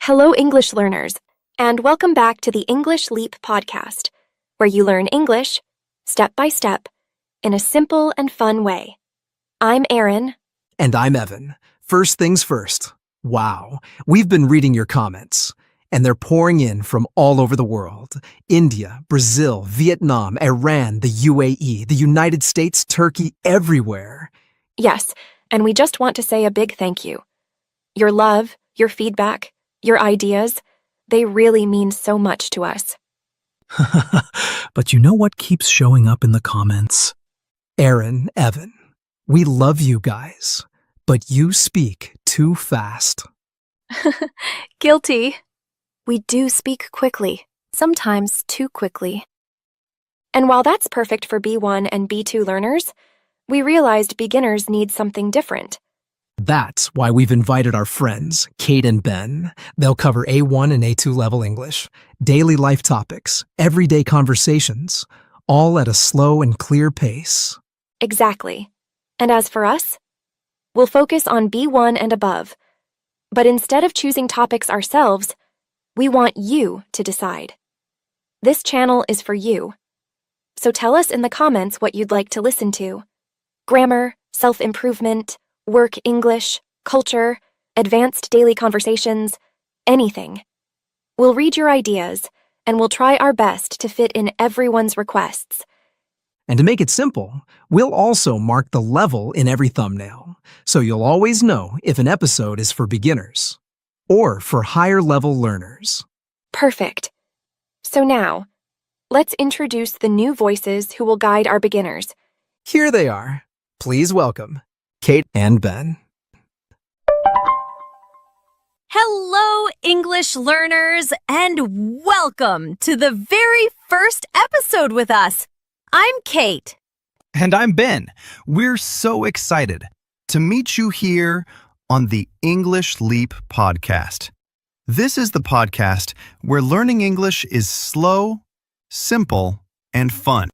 Hello, English learners, and welcome back to the English Leap podcast, where you learn English, step by step, in a simple and fun way. I'm Erin. And I'm Evan. First things first. Wow, we've been reading your comments, and they're pouring in from all over the world. India, Brazil, Vietnam, Iran, the UAE, the United States, Turkey, everywhere. Yes, and we just want to say a big thank you. Your love, your feedback, your ideas, they really mean so much to us. But you know what keeps showing up in the comments? Erin, Evan, we love you guys, but you speak too fast. Guilty. We do speak quickly, sometimes too quickly. And while that's perfect for B1 and B2 learners, we realized beginners need something different. That's why we've invited our friends, Kate and Ben. They'll cover A1 and A2 level English, daily life topics, everyday conversations, all at a slow and clear pace. Exactly. And as for us, we'll focus on B1 and above. But instead of choosing topics ourselves, we want you to decide. This channel is for you. So tell us in the comments what you'd like to listen to. Grammar, self-improvement, work English, culture, advanced daily conversations, anything. We'll read your ideas, and we'll try our best to fit in everyone's requests. And to make it simple, we'll also mark the level in every thumbnail, so you'll always know if an episode is for beginners or for higher level learners. Perfect. So now, let's introduce the new voices who will guide our beginners. Here they are. Please welcome Kate and Ben. Hello, English learners, and welcome to the very first episode with us. I'm Kate. And I'm Ben. We're so excited to meet you here on the English Leap podcast. This is the podcast where learning English is slow, simple, and fun.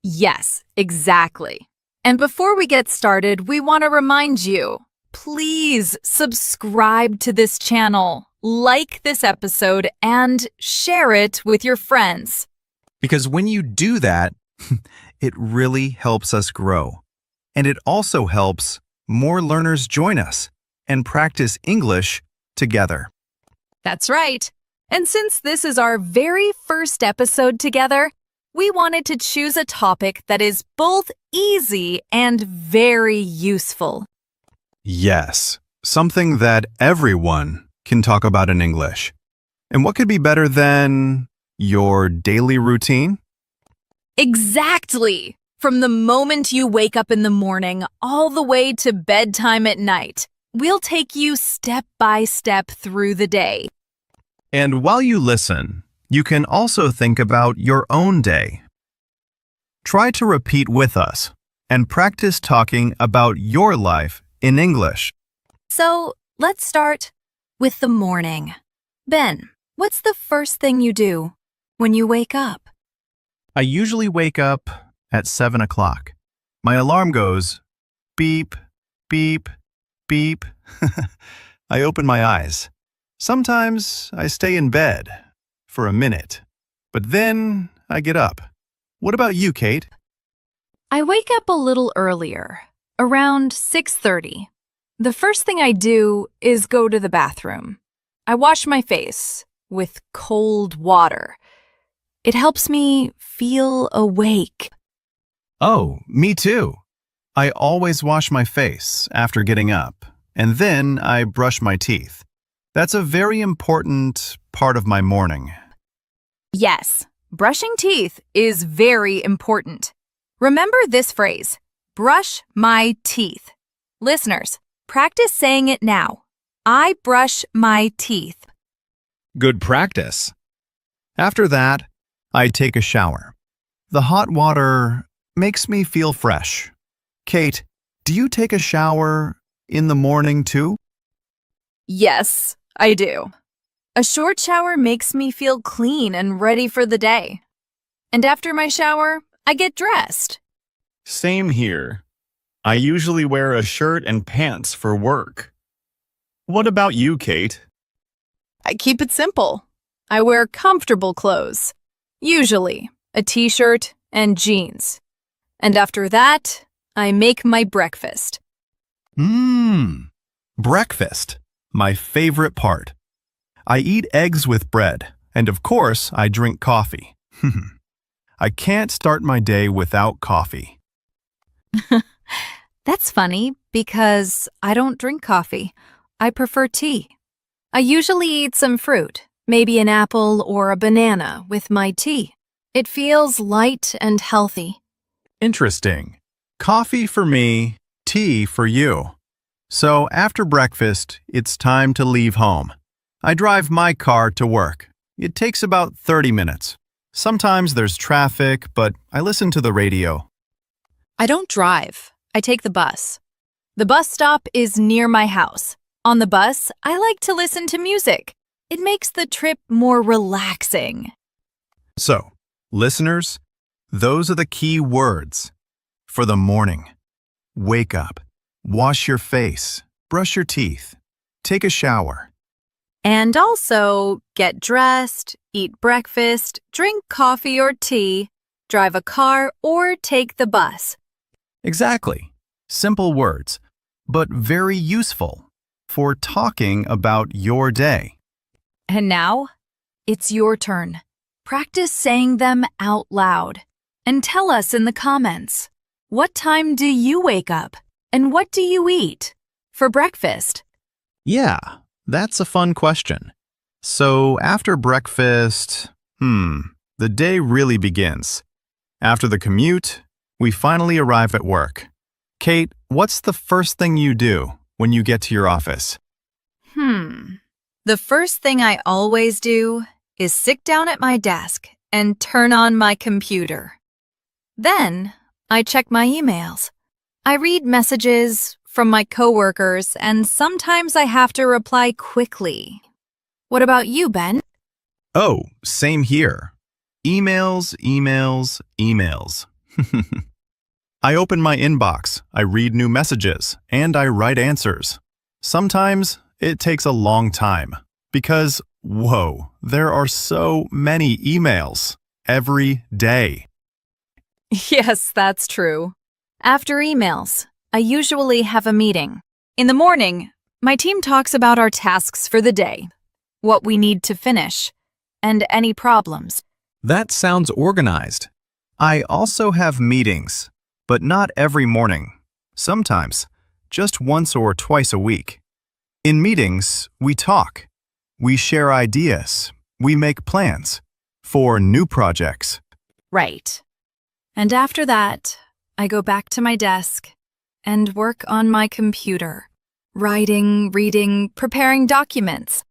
Yes, exactly. And before we get started, we want to remind you, please subscribe to this channel, like this episode, and share it with your friends. Because when you do that, it really helps us grow. And it also helps more learners join us and practice English together. That's right. And since this is our very first episode together, we wanted to choose a topic that is both easy and very useful. Yes, something that everyone can talk about in English. And what could be better than your daily routine? Exactly. From the moment you wake up in the morning all the way to bedtime at night, we'll take you step by step through the day. And while you listen, you can also think about your own day. Try to repeat with us and practice talking about your life in English. So let's start with the morning. Ben, what's the first thing you do when you wake up? I usually wake up at 7 o'clock. My alarm goes beep, beep, beep. I open my eyes. Sometimes I stay in bed for a minute, but then I get up. What about you, Kate? I wake up a little earlier, around 6:30. The first thing I do is go to the bathroom. I wash my face with cold water. It helps me feel awake. Oh, me too. I always wash my face after getting up, and then I brush my teeth. That's a very important part of my morning. Yes, brushing teeth is very important. Remember this phrase, brush my teeth. Listeners, practice saying it now. I brush my teeth. Good practice. After that, I take a shower. The hot water makes me feel fresh. Kate, do you take a shower in the morning too? Yes, I do. A short shower makes me feel clean and ready for the day. And after my shower, I get dressed. Same here. I usually wear a shirt and pants for work. What about you, Kate? I keep it simple. I wear comfortable clothes, usually a t-shirt and jeans. And after that, I make my breakfast. Breakfast. My favorite part. I eat eggs with bread, and of course, I drink coffee. I can't start my day without coffee. That's funny because I don't drink coffee. I prefer tea. I usually eat some fruit, maybe an apple or a banana with my tea. It feels light and healthy. Interesting. Coffee for me, tea for you. So after breakfast, it's time to leave home. I drive my car to work. It takes about 30 minutes. Sometimes there's traffic, but I listen to the radio. I don't drive. I take the bus. The bus stop is near my house. On the bus, I like to listen to music. It makes the trip more relaxing. So, listeners, those are the key words for the morning. Wake up, wash your face, brush your teeth, take a shower. And also, get dressed, eat breakfast, drink coffee or tea, drive a car, or take the bus. Exactly. Simple words, but very useful for talking about your day. And now, it's your turn. Practice saying them out loud. And tell us in the comments, what time do you wake up? And what do you eat for breakfast? Yeah, that's a fun question. So after breakfast, the day really begins. After the commute, we finally arrive at work. Kate, what's the first thing you do when you get to your office? The first thing I always do is sit down at my desk and turn on my computer. Then, I check my emails. I read messages from my coworkers, and sometimes I have to reply quickly. What about you, Ben? Oh, same here. Emails, emails, emails. I open my inbox, I read new messages, and I write answers. Sometimes it takes a long time because, whoa, there are so many emails every day. Yes, that's true. After emails, I usually have a meeting. In the morning, my team talks about our tasks for the day, what we need to finish, and any problems. That sounds organized. I also have meetings, but not every morning. Sometimes, just once or twice a week. In meetings, we talk. We share ideas. We make plans for new projects. Right. And after that, I go back to my desk and work on my computer, writing, reading, preparing documents.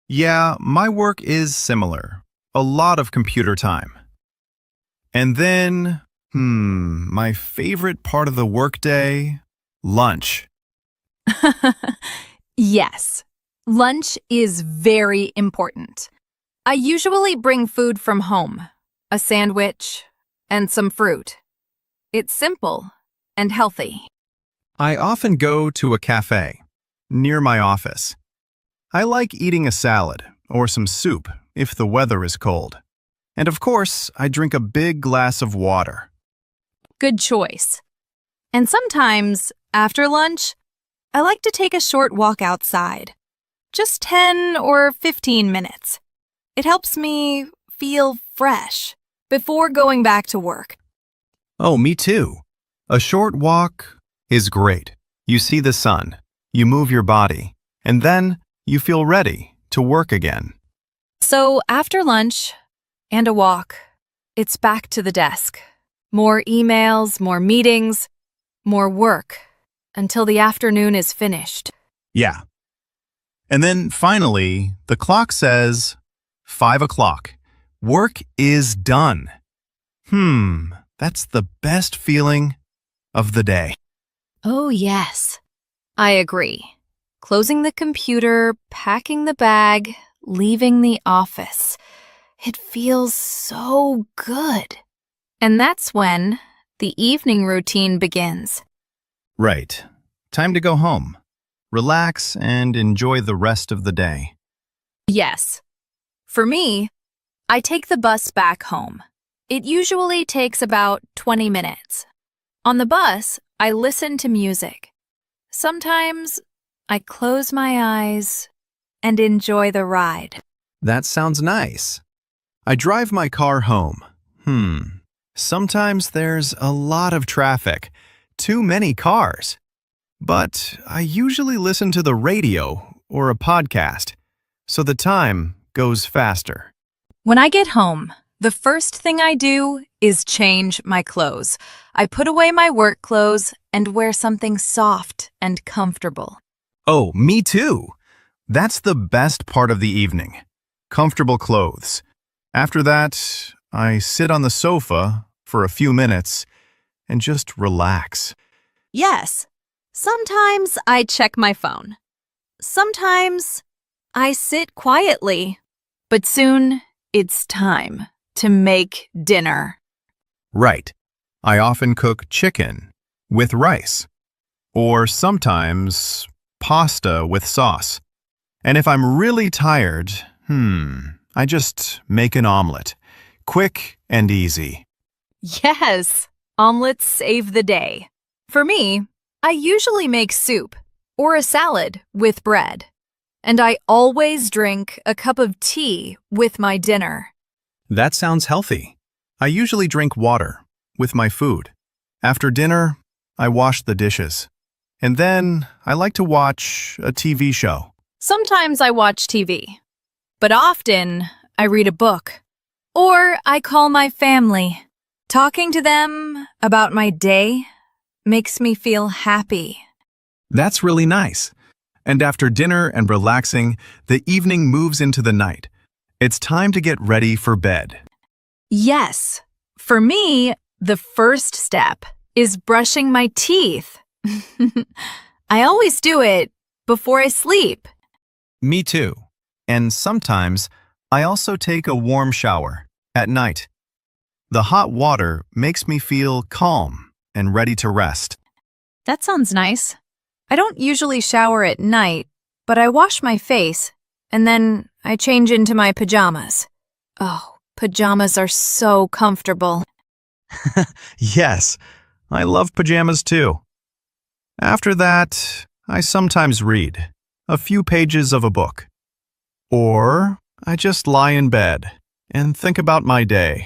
Yeah, my work is similar. A lot of computer time. And then, my favorite part of the workday, lunch. Yes, lunch is very important. I usually bring food from home, a sandwich, and some fruit. It's simple and healthy. I often go to a cafe near my office. I like eating a salad or some soup if the weather is cold. And of course, I drink a big glass of water. Good choice. And sometimes, after lunch, I like to take a short walk outside. Just 10 or 15 minutes. It helps me feel fresh before going back to work. Oh, me too. A short walk is great. You see the sun, you move your body, and then you feel ready to work again. So after lunch and a walk, it's back to the desk. More emails, more meetings, more work, until the afternoon is finished. Yeah. And then finally, the clock says 5 o'clock. Work is done. That's the best feeling of the day. Oh, yes. I agree. Closing the computer, packing the bag, leaving the office. It feels so good. And that's when the evening routine begins. Right. Time to go home. Relax and enjoy the rest of the day. Yes. For me, I take the bus back home. It usually takes about 20 minutes. On the bus, I listen to music. Sometimes I close my eyes and enjoy the ride. That sounds nice. I drive my car home. Sometimes there's a lot of traffic, too many cars. But I usually listen to the radio or a podcast, so the time goes faster. When I get home, the first thing I do is change my clothes. I put away my work clothes and wear something soft and comfortable. Oh, me too. That's the best part of the evening. Comfortable clothes. After that, I sit on the sofa for a few minutes and just relax. Yes, sometimes I check my phone. Sometimes I sit quietly. But soon it's time to make dinner. Right. I often cook chicken with rice, or sometimes pasta with sauce. And if I'm really tired, I just make an omelet. Quick and easy. Yes, omelets save the day. For me, I usually make soup or a salad with bread. And I always drink a cup of tea with my dinner. That sounds healthy. I usually drink water with my food. After dinner, I wash the dishes. And then I like to watch a TV show. Sometimes I watch TV, but often I read a book. Or I call my family. Talking to them about my day makes me feel happy. That's really nice. And after dinner and relaxing, the evening moves into the night. It's time to get ready for bed. Yes, for me, the first step is brushing my teeth. I always do it before I sleep. Me too. And sometimes I also take a warm shower at night. The hot water makes me feel calm and ready to rest. That sounds nice. I don't usually shower at night, but I wash my face, and then I change into my pajamas. Oh, pajamas are so comfortable. Yes, I love pajamas too. After that, I sometimes read a few pages of a book. Or I just lie in bed and think about my day.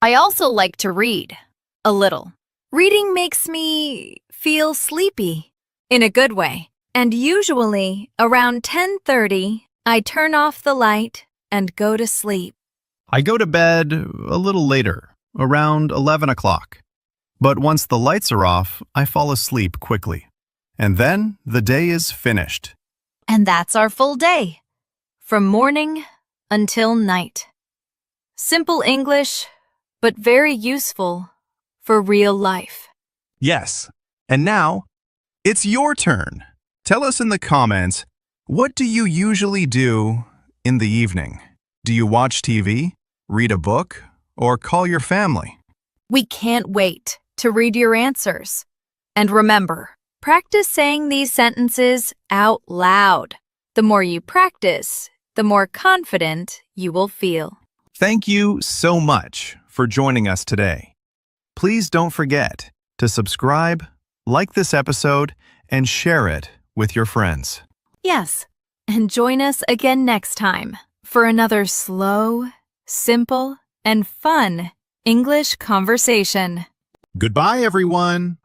I also like to read. A little. Reading makes me feel sleepy. In a good way. And usually, around 10:30, I turn off the light and go to sleep. I go to bed a little later, around 11 o'clock. But once the lights are off, I fall asleep quickly. And then the day is finished. And that's our full day. From morning until night. Simple English, but very useful for real life. Yes. And now, it's your turn. Tell us in the comments, what do you usually do in the evening? Do you watch TV, read a book, or call your family? We can't wait to read your answers. And remember, practice saying these sentences out loud. The more you practice, the more confident you will feel. Thank you so much for joining us today. Please don't forget to subscribe, like this episode, and share it with your friends. Yes, and join us again next time for another slow, simple, and fun English conversation. Goodbye, everyone.